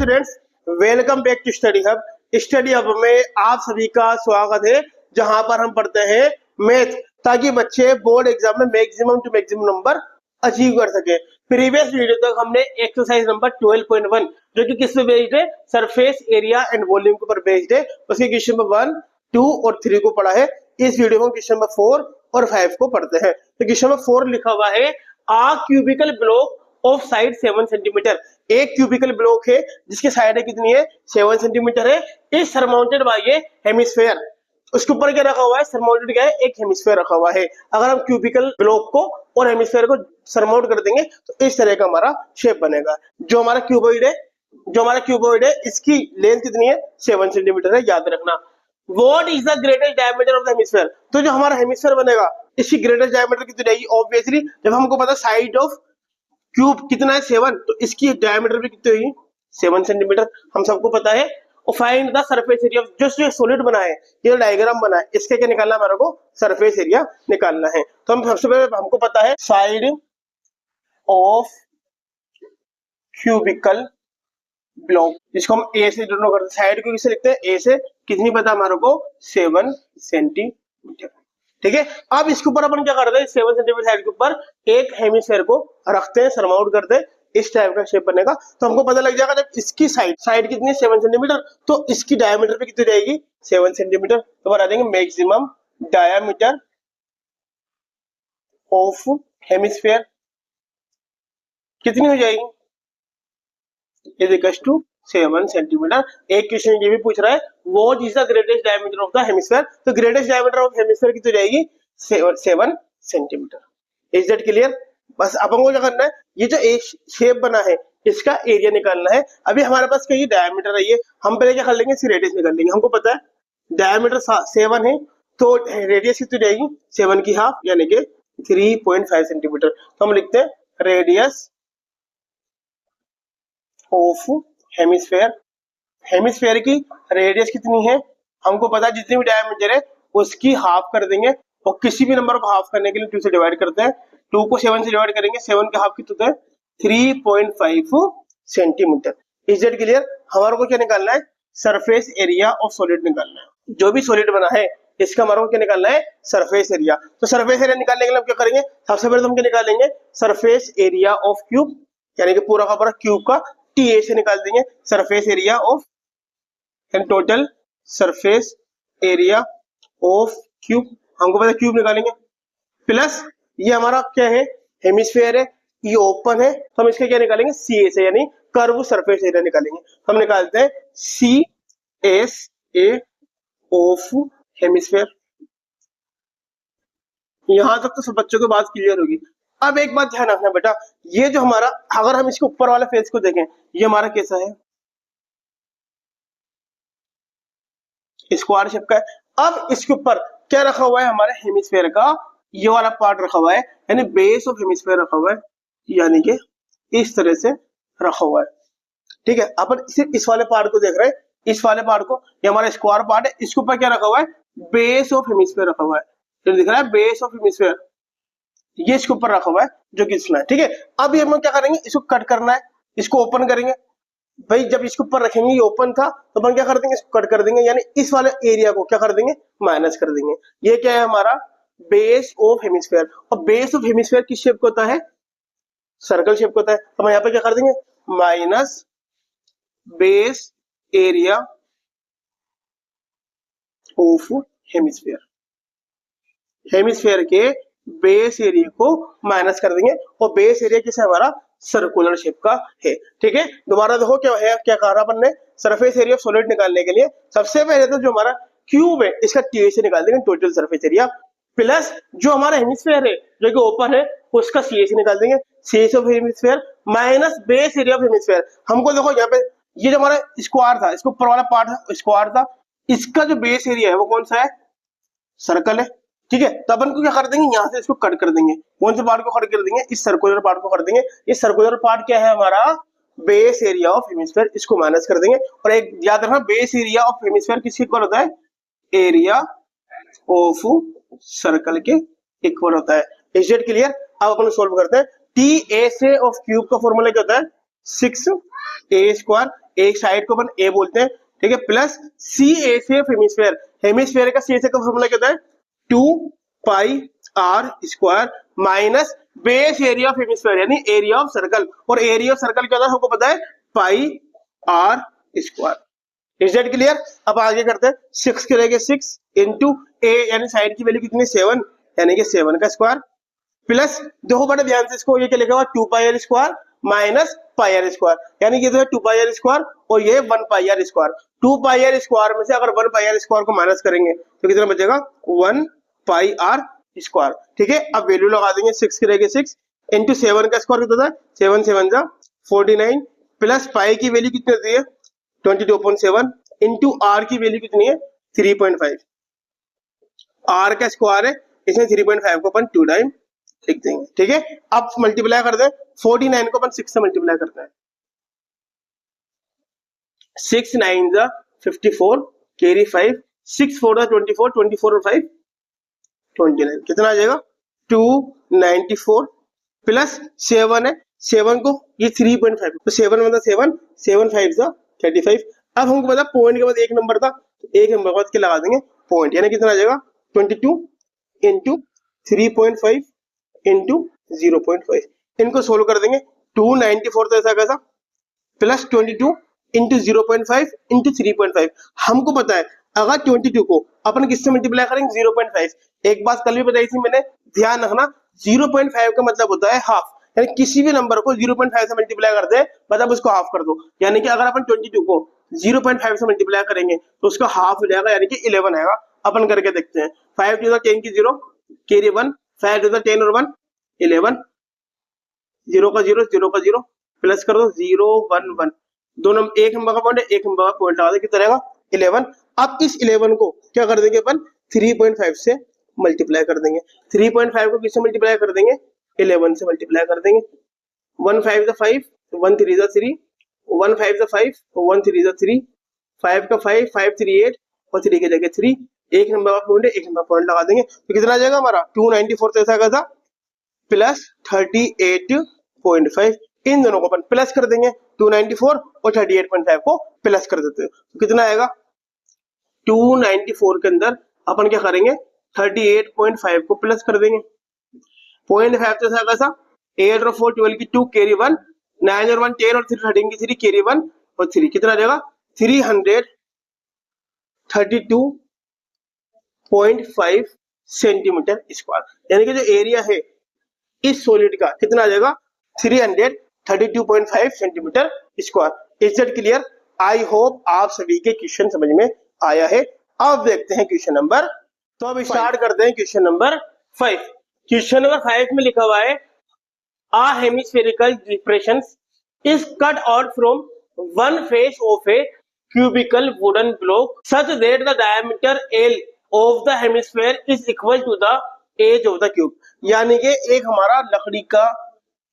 Students, welcome back to Study Hub. Study Hub में आप सभी का स्वागत है, जहां पर हम पढ़ते हैं मैथ, ताकि बच्चे बोर्ड एग्जाम में maximum to maximum number achieve कर सके। प्रीवियस वीडियो तक हमने एक्सरसाइज नंबर 12.1 जो कि किस पे बेस्ड है, सरफेस एरिया एंड वॉल्यूम के ऊपर बेस्ड है, उसके क्वेश्चन नंबर 1, 2 और 3 को पढ़ा है। इस वीडियो में क्वेश्चन नंबर 4 और 5 को पढ़ते हैं। तो क्वेश्चन नंबर 4 लिखा हुआ है, a cubical block of side 7 centimetre. एक क्यूबिकल ब्लॉक है जिसकी साइड है कितनी है, 7 सेंटीमीटर है। Is surmounted by a hemisphere. उसके ऊपर क्या रखा हुआ है, सरमाउंटेड क्या है, एक हेमिस्फेयर रखा हुआ है। अगर हम क्यूबिकल ब्लॉक को और हेमिस्फेयर को सरमाउंट कर देंगे तो इस तरह का हमारा शेप बनेगा। जो हमारा क्यूबॉइड है इसकी लेंथ कितनी है, 7 सेंटीमीटर है, याद रखना। What is the greatest diameter of the hemisphere. तो जो हमारा हेमिस्फेयर बनेगा इसकी ग्रेटेस्ट डायमीटर कितनी रहेगी, ऑब्वियसली जब हमको पता साइड ऑफ क्यूब कितना है 7, तो इसकी डायमीटर भी कितनी होगी, 7 सेंटीमीटर, हम सबको पता है। और फाइंड द सरफेस एरिया, जो सॉलिड बना है, ये डायग्राम बना है, इसके क्या निकालना है हमारे को, सरफेस एरिया निकालना है। तो हम सबसे पहले हमको पता है साइड ऑफ क्यूबिकल ब्लॉक, जिसको हम ए से डिनोट करते हैं। साइड को किससे लिखते हैं, ए से। कितनी पता हमारे को, 7 सेंटीमीटर। ठीक है, अब इसके ऊपर अपन क्या करते हैं, 7 सेंटीमीटर साइड के ऊपर एक हेमिस्फेयर को रखते हैं, सरमाउंट करते हैं, इस टाइप का शेप बनेगा। तो हमको पता लग जाएगा जब इसकी साइड कितनी है, 7 सेंटीमीटर, तो इसकी डायमीटर भी कितनी रहेगी, 7 सेंटीमीटर। तो बता देंगे मैक्सिमम डायमीटर ऑफ हेमिस्फेयर कितनी हो जाएगी, इज इक्वल टू 7 सेंटीमीटर। एक क्वेश्चन ये भी पूछ रहा है, what is the greatest diameter of the hemisphere. तो ग्रेटेस्ट डायमीटर ऑफ हेमिस्फेयर कितनी रहेगी, 7 सेंटीमीटर। Is that clear. बस अपन को क्या करना है, ये जो एक शेप बना है इसका एरिया निकालना है। अभी हमारे पास क्या डायमीटर है, ये हम पहले क्या कर लेंगे, इसकी रेडियस निकाल लेंगे। हमको पता है डायमीटर 7 है, तो रेडियस कितनी रहेगी, 7 की हाफ यानी कि 3.5 सेंटीमीटर। तो हम लिखते हैं रेडियस ऑफ हेमिस्फेयर। हेमिस्फेयर की रेडियस कितनी है, हमको पता है जितनी भी डायमीटर है उसकी हाफ कर देंगे, और किसी भी नंबर को हाफ करने के लिए 2 से डिवाइड करते हैं। 2 को 7 से डिवाइड करेंगे, 7 का हाफ कितना है, 3.5 सेंटीमीटर। Is that clear. हमारे को क्या निकालना है, सरफेस एरिया ऑफ सॉलिड निकालना है। जो भी सॉलिड बना है इसका हमारे को क्या निकालना है, सरफेस एरिया। तो सरफेस एरिया निकालने के लिए हम क्या करेंगे, सबसे पहले तो हम क्या निकालेंगे, सरफेस एरिया ऑफ क्यूब, यानी कि पूरा का पूरा क्यूब का TA से निकाल देंगे surface area of, and total surface area of cube, हमको पता क्यूब निकालेंगे, प्लस ये हमारा क्या है, हेमिस्फेयर है, ये ओपन है, तो हम इसका क्या निकालेंगे, CA से, यानी कर्व सरफेस एरिया निकालेंगे। हम निकालते हैं CSA ऑफ हेमिस्फेयर। यहां तक तो सब बच्चों को बात क्लियर होगी। अब एक बात ध्यान रखना बेटा, ये जो हमारा, अगर हम इसके ऊपर वाले फेस को देखें, ये हमारा कैसा है, स्क्वायर शेप का है। अब इसके ऊपर क्या रखा हुआ है, हमारे हेमिस्फेयर का ये वाला पार्ट रखा हुआ है, यानी बेस ऑफ हेमिस्फेयर रखा हुआ है, यानी कि इस तरह से रखा हुआ है। ठीक है, अपन सिर्फ इस वाले पार्ट को देख रहे हैं, इस वाले पार्ट को, ये हमारा स्क्वायर पार्ट है, इसके ऊपर क्या रखा हुआ है, बेस ऑफ हेमिस्फेयर रखा हुआ है, तो दिख रहा है बेस ऑफ हेमिस्फेयर, ये इसके ऊपर रखा हुआ है जो कि इसमें है। ठीक है, अब ये हम क्या करेंगे, इसको कट करना है, इसको ओपन करेंगे। भाई जब इसके ऊपर रखेंगे, ये ओपन था, तो अपन क्या कर देंगे, इसको कट कर देंगे, यानी इस वाले एरिया को क्या कर देंगे, माइनस कर देंगे। ये क्या है, हमारा बेस ऑफ हेमिस्फेयर। और बेस ऑफ हेमिस्फेयर किस शेप का होता है, सर्कल शेप का होता है। तो हम यहाँ पे क्या कर देंगे, minus base area of hemisphere. Hemisphere के बेस एरिया को माइनस कर देंगे, और बेस एरिया किस है, हमारा सर्कुलर शेप का है। ठीक है, दोबारा देखो क्या है, क्या कहा रहा अपन ने, सरफेस एरिया ऑफ सॉलिड निकालने के लिए सबसे पहले तो जो हमारा क्यूब है इसका TA से निकाल देंगे, टोटल सरफेस एरिया, प्लस जो हमारा हेमिस्फेयर है जो कि ओपन है उसका CA से निकाल देंगे, CA of hemisphere minus base area of hemisphere. हमको देखो यहाँ पे ये जो हमारा स्क्वायर था, इसके ऊपर वाला पार्ट स्क्वायर था, इसका जो बेस एरिया है वो कौन सा है, सर्कल है। ठीक है, तो अपन को क्या कर देंगे, यहाँ से इसको कट कर देंगे। कौन से पार्ट को कट कर देंगे, इस सर्कुलर पार्ट को कर देंगे। इस सर्कुलर पार्ट क्या है, हमारा बेस एरिया ऑफ हेमिस्फेयर, इसको माइनस कर देंगे। और एक याद रखना, बेस एरिया ऑफ हेमिस्फेयर किसके इक्वल होता है, एरिया ऑफ सर्कल के इक्वल होता है। Is it clear. अब अपन सोल्व करते हैं। TA से ऑफ क्यूब का फॉर्मूला क्या होता है, 6a², एक साइड को अपन a बोलते हैं, ठीक है, प्लस सी ए से हेमिस्फेयर, हेमिस्फेयर का सी ए से का फॉर्मूला क्या है 2πr² minus base area of hemisphere यानी एरिया ऑफ सर्कल, और एरिया ऑफ सर्कल क्या होता है हमको पता है πr²। Is that clear? अब आगे करते हैं, 6 के लेके 6 इंटू ए यानी साइड की वैल्यू कितनी 7 यानी कि 7 का स्क्वायर प्लस, देखो बड़े ध्यान से इसको, ये क्या लिखा हुआ 2πr² माइनस πr² यानी कि जो है 2πr² और ये 1πr²। 2πr² में से अगर 1πr² को माइनस करेंगे तो कितना बचेगा 1πr²। ठीक है, अब वैल्यू लगा देंगे, 6 के लेके 6 इंटू 7 का स्क्वायर कितना था 7 7 जा 49 प्लस पाई की वैल्यू कितनी होती है 22.7 इंटू आर की वैल्यू कितनी है 3.5, आर का स्क्वायर है इसमें 3.5 को अपन 2 टाइम लिख देंगे। ठीक है, अब मल्टीप्लाई कर दें, 49 को अपन 6 से मल्टीप्लाई करते हैं, 6 9 जा 54 कैरी 5 6 4 जा 24 24 और 5 29, कितना आ जाएगा 294 प्लस 7 है 7 को ये 3.5 तो 7 मतलब 7 7 5 जा 35। अब हमको पता पॉइंट के बाद एक नंबर था, एक नंबर के बाद क्या लगा देंगे पॉइंट, यानी कितना आ जाएगा 22 इंटू 3.5 इंटू 0.5, इनको सोल्व कर देंगे 294 तो ऐसा कैसा प्लस 22 इंटू 0.5 इंटू 3.5। हमको पता है अगर 22 को अपन किससे मल्टीप्लाई करेंगे 0.5, एक बात कल भी बताई थी मैंने, ध्यान रखना 0.5 का मतलब होता है हाफ, यानी किसी भी नंबर को 0.5 से मल्टीप्लाई कर दे मतलब उसको हाफ कर दो, यानी कि अगर अपन 22 को 0.5 से मल्टीप्लाई करेंगे तो उसका हाफ हो जाएगा यानी कि 11 आएगा। अपन करके देखते हैं, 5 टू द 10 की 0 कैरी 1 5 टू द 10 और 1 11 0 का 0 0 का 0 प्लस कर दो 0 1 1, दोनों एक नंबर का पॉइंट है एक नंबर का पॉइंट लगा दे कितना रहेगा 11। अब इस 11 को क्या कर देंगे अपन 3.5 से मल्टीप्लाई कर देंगे, 3.5 को किससे मल्टीप्लाई कर देंगे 11 से मल्टीप्लाई कर देंगे, 1 5 द 5 1 3 द 3 1 5 द 5 1 3 द 3 5 का 5 5 3 8 और 3 के जगह 3, एक नंबर का पॉइंट है एक नंबर पॉइंट लगा देंगे तो कितना आ जाएगा हमारा 294 तो ऐसा का था प्लस 38.5, इन दोनों को अपन प्लस कर देंगे 294 और 38.5 को प्लस कर देते हैं तो कितना आएगा 294 के अंदर अपन क्या करेंगे 38.5 को प्लस कर देंगे, 0.5 तो ऐसा कैसा 8 और 4 12 की 2 कैरी 1 9 और 1 10 और 3 13 की 3 कैरी 1 और 3 कितना आ जाएगा 332.5 सेंटीमीटर स्क्वायर, यानी कि जो एरिया है इस सॉलिड का कितना आ जाएगा 332.5 centimetre square. Is that clear? I hope आप सभी के क्वेश्चन समझ में आया है। अब देखते हैं क्वेश्चन नंबर, तो अब स्टार्ट करते हैं क्वेश्चन नंबर 5। क्वेश्चन नंबर 5 में लिखा हुआ है a hemispherical depression is cut out from one face of a cubical wooden block such that the diameter L of the hemisphere is equal to the age of the cube, यानी कि एक हमारा लकड़ी का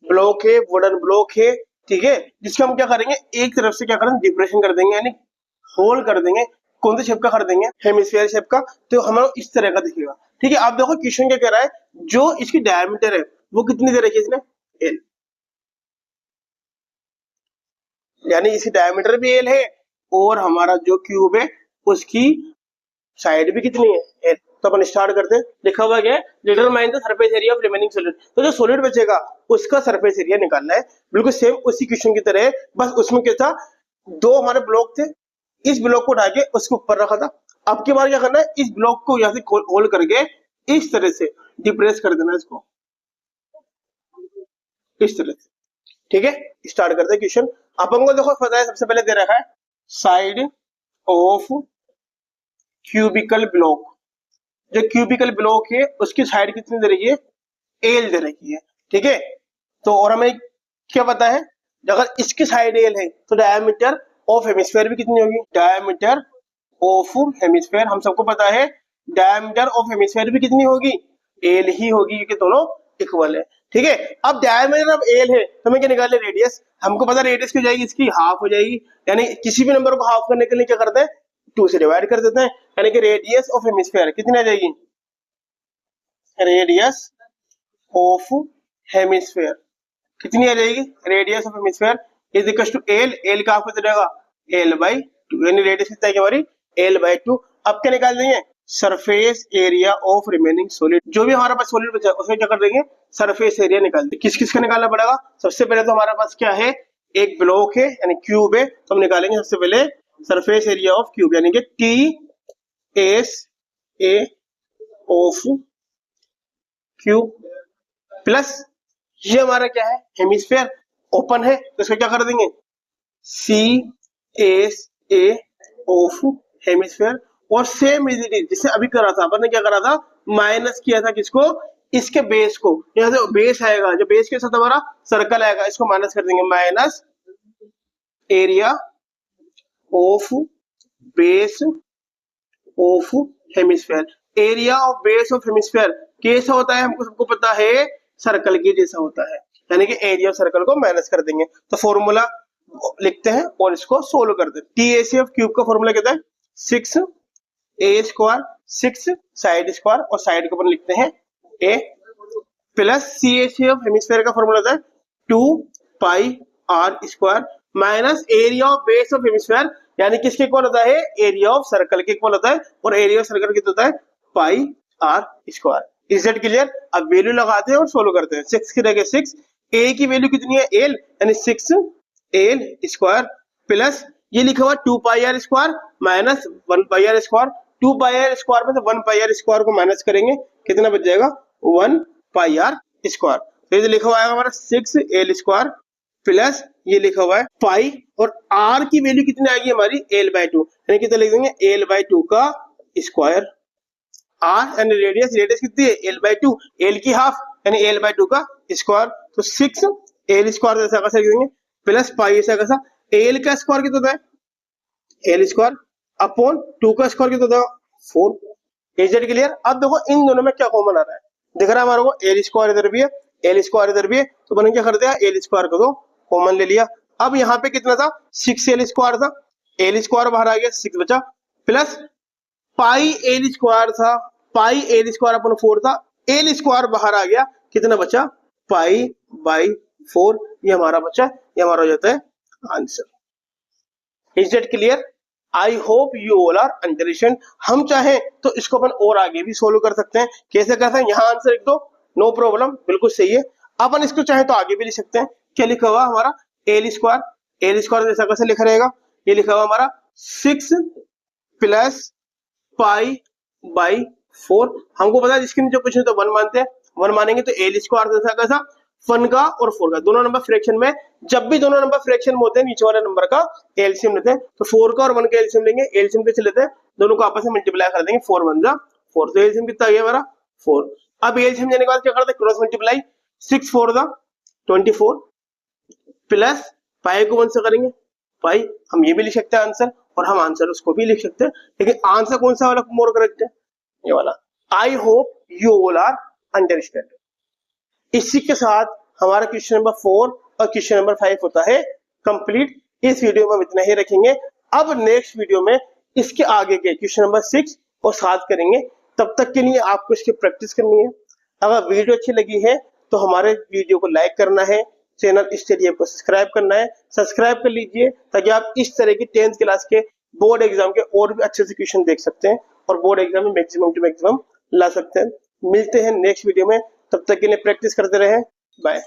ब्लॉक है wooden block है, ठीक है, जिसका हम क्या करेंगे एक तरफ से क्या करेंगे डिप्रेशन कर देंगे यानी होल कर देंगे, कौन से शेप का कर देंगे हेमिस्फीयर शेप का, तो हमारा इस तरह का दिखेगा। ठीक है, आप देखो क्वेश्चन क्या कह रहा है, जो इसकी डायमीटर है वो कितनी दे रखी है इसने L, यानी इसकी डायमीटर भी L है और हमारा जो क्यूब है उसकी साइड भी कितनी है L। तो अपन स्टार्ट करते हैं, लिखा हुआ क्या है determine the surface area of remaining solid, तो जो सॉलिड बचेगा उसका सरफेस एरिया निकालना है, बिल्कुल सेम उसी क्वेश्चन की तरह है, बस उसमें क्या था दो हमारे ब्लॉक थे, इस ब्लॉक को उठा के उसके ऊपर रखा था, अब की बार क्या करना है इस ब्लॉक को यहाँ से होल्ड करके इस तरह से डिप्रेस कर देना इसको इस तरह से। ठीक है, स्टार्ट करते हैं क्वेश्चन। अपन को देखो पता है सबसे पहले दे रखा है साइड ऑफ क्यूबिकल ब्लॉक, जो क्यूबिकल ब्लॉक है उसकी साइड कितनी दे रही है एल दे रखी है। ठीक है, तो और हमें क्या पता है अगर इसकी साइड एल है तो डायमीटर ऑफ हेमिस्फीयर भी कितनी होगी, डायमीटर ऑफ हेमिस्फीयर हम सबको पता है डायमीटर ऑफ हेमिस्फीयर भी कितनी होगी एल ही होगी क्योंकि दोनों इक्वल है। ठीक है, अब डायमीटर ऑफ एल है तो हमें क्या निकालना रेडियस, हमको पता रेडियस की जाएगी इसकी हाफ हो जाएगी, यानी किसी भी नंबर को हाफ करने के लिए क्या करते हैं 2 से डिवाइड कर देते हैं, यानी कि रेडियस ऑफ हेमिस्फीयर कितनी आ जाएगी, रेडियस ऑफ हेमिस्फीयर कितनी आ जाएगी, radius of hemisphere is equal to L, L का आपको रहेगा l/2, यानी रेडियस कितना है हमारी l/2। अब क्या निकाल देंगे, surface area of remaining solid, जो भी हमारे पास सॉलिड बचा उसमें क्या कर देंगे, सरफेस एरिया निकाल देंगे। किस किस का निकालना पड़ेगा, सबसे पहले तो हमारे पास क्या है, एक ब्लॉक है यानी क्यूब है, तो हम निकालेंगे सबसे पहले सरफेस एरिया ऑफ क्यूब, यानी कि TSA ऑफ क्यूब प्लस ये हमारा क्या है, हेमिस्फीयर ओपन है तो इसको क्या कर देंगे, CSA ऑफ हेमिस्फीयर। और सेम इज इट इज जिससे अभी करा था अपन ने, क्या करा था, माइनस किया था किसको, इसके बेस को, यहाँ से बेस आएगा, जो बेस के साथ हमारा सर्कल आएगा इसको माइनस कर देंगे, minus area of base of hemisphere. Area of base of hemisphere कैसा होता है, हमको सबको पता है, सर्कल के जैसा होता है, यानी कि एरिया ऑफ सर्कल को माइनस कर देंगे। तो फॉर्मूला लिखते हैं और इसको सोल्व करते हैं। TSA ऑफ क्यूब का फॉर्मूला कहता है 6a² 6 साइड स्क्वायर, और साइड को अपन लिखते हैं a, plus CSA of hemisphere का फॉर्मूला होता है 2πr² minus area of base of hemisphere, यानी किसके इक्वल होता है, एरिया ऑफ सर्कल के इक्वल होता है, और एरिया ऑफ सर्कल कितना होता है, πr²। Is that clear. अब वैल्यू लगाते हैं और सोल्व करते हैं। 6 की जगह 6, a की वैल्यू कितनी है, l, यानी 6l² प्लस ये लिखा हुआ 2πr² माइनस 1πr²। 2πr² में से 1πr² को माइनस करेंगे, कितना बच जाएगा, 1πr²। तो ये लिखा हुआ है हमारा 6l² प्लस ये लिखा हुआ है पाई, और r की वैल्यू कितनी आएगी हमारी, l/2, यानी कितना लिख देंगे, l/2 का स्क्वायर। r यानी रेडियस, रेडियस कितनी है, l/2, l की हाफ यानी l/2 का स्क्वायर। तो 6l² ऐसा कैसे लिख देंगे, प्लस पाई ऐसा कैसा, l का स्क्वायर कितना होता है, l² अपॉन 2 का स्क्वायर कितना होता है, 4। Is that clear. अब देखो इन दोनों में क्या कॉमन आ रहा है, दिख रहा है हमारे को, l² इधर भी है, l² इधर भी है, तो मैंने क्या कर दिया, l² को तो कॉमन ले लिया। अब यहाँ पे कितना था, 6l² था, l² बाहर आ गया, 6 बचा, प्लस πl² था, πl² अपन 4 था, l² बाहर आ गया, कितना बचा, π/4, ये हमारा बचा, ये हमारा हो जाता है answer. Is that clear. I hope you all are understand. हम चाहें तो इसको अपन और आगे भी सोल्व कर सकते हैं, कैसे करते हैं, यहाँ आंसर लिख दो, नो प्रॉब्लम, बिल्कुल सही है। अपन इसको चाहे तो आगे भी लिख सकते हैं। क्या लिखा हुआ हमारा, l² जैसा कैसे लिखा रहेगा, ये लिखा हुआ हमारा 6 प्लस π/4। हमको पता है जिसके नीचे पूछे तो 1 मानते हैं, 1 मानेंगे तो l² जैसा कैसा, 1 का और 4 का, दोनों नंबर फ्रैक्शन में, जब भी दोनों नंबर फ्रैक्शन में होते हैं नीचे वाले नंबर का एलसीएम लेते हैं, तो 4 का और 1 का एलसीएम लेंगे, एलसीएम कैसे लेते हैं, दोनों को आपस में मल्टीप्लाई कर देंगे, 4 1 जा 4, तो एलसीएम कितना आ गया हमारा 4। अब एलसीएम लेने के बाद क्या करते हैं, क्रॉस मल्टीप्लाई, 6 4 जा 24 प्लस पाई को 1 से करेंगे, पाई हम ये भी लिख सकते हैं आंसर, और हम आंसर उसको भी लिख सकते हैं, लेकिन आंसर कौन सा वाला मोर करेक्ट है, ये वाला। I hope you all are understand. इसी के साथ हमारा क्वेश्चन नंबर 4 और क्वेश्चन नंबर 5 होता है कंप्लीट। इस वीडियो में हम इतना ही रखेंगे। अब नेक्स्ट वीडियो में इसके आगे के क्वेश्चन नंबर 6 और 7 करेंगे। तब तक के लिए आपको इसकी प्रैक्टिस करनी है। अगर वीडियो अच्छी लगी है तो हमारे वीडियो को लाइक करना है, चैनल स्टडी को सब्सक्राइब करना है, सब्सक्राइब कर लीजिए ताकि आप इस तरह की 10th क्लास के बोर्ड एग्जाम के और भी अच्छे से क्वेश्चन देख सकते हैं और बोर्ड एग्जाम में मैक्सिमम टू मैक्सिमम ला सकते हैं। मिलते हैं नेक्स्ट वीडियो में, तब तक के लिए प्रैक्टिस करते रहें। बाय।